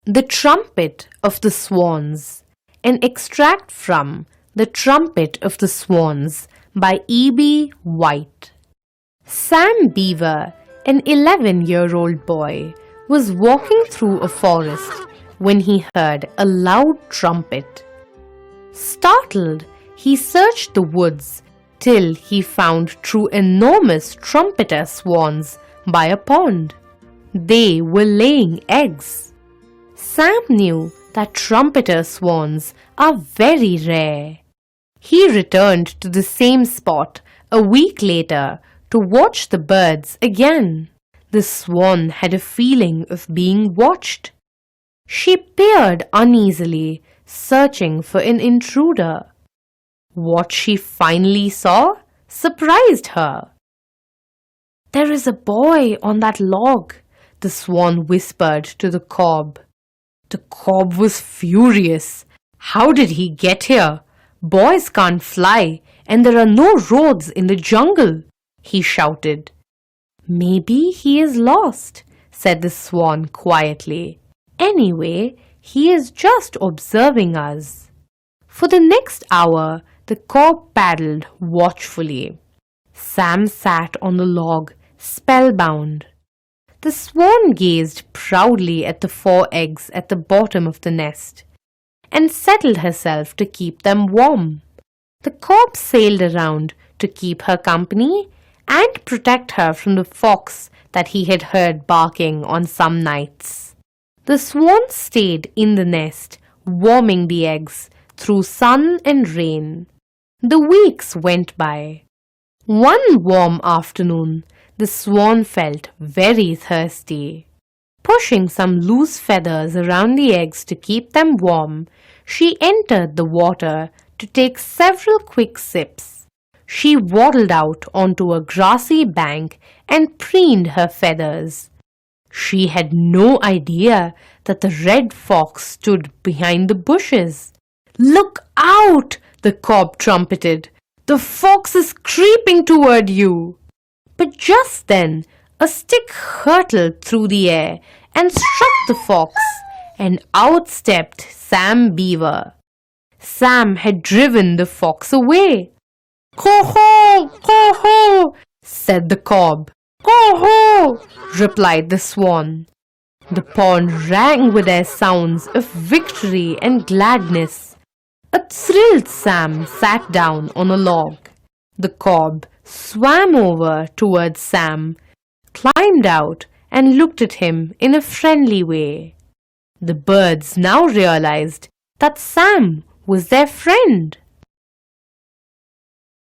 The Trumpet of the Swans. An extract from The Trumpet of the Swans by E.B. White. Sam Beaver, an 11-year-old boy, was walking through a forest when he heard a loud trumpet. Startled, he searched the woods till he found two enormous trumpeter swans by a pond. They were laying eggs. Sam knew that trumpeter swans are very rare. He returned to the same spot a week later to watch the birds again. The swan had a feeling of being watched. She peered uneasily, searching for an intruder. What she finally saw surprised her. "There is a boy on that log," the swan whispered to the cob. The cob was furious. "How did he get here? Boys can't fly, and there are no roads in the jungle," he shouted. "Maybe he is lost," said the swan quietly. "Anyway, he is just observing us." For the next hour, the cob paddled watchfully. Sam sat on the log, spellbound. The swan gazed proudly at the 4 eggs at the bottom of the nest and settled herself to keep them warm. The cob sailed around to keep her company and protect her from the fox that he had heard barking on some nights. The swan stayed in the nest, warming the eggs through sun and rain. The weeks went by. One warm afternoon, the swan felt very thirsty. Pushing some loose feathers around the eggs to keep them warm, she entered the water to take several quick sips. She waddled out onto a grassy bank and preened her feathers. She had no idea that the red fox stood behind the bushes. "Look out!" the cob trumpeted. "The fox is creeping toward you." But just then, a stick hurtled through the air and struck the fox, and out stepped Sam Beaver. Sam had driven the fox away. "Ho-ho! Ho-ho!" said the cob. "Ho-ho!" replied the swan. The pond rang with their sounds of victory and gladness. A thrilled Sam sat down on a log. The cob swam over towards Sam, climbed out, and looked at him in a friendly way. The birds now realized that Sam was their friend.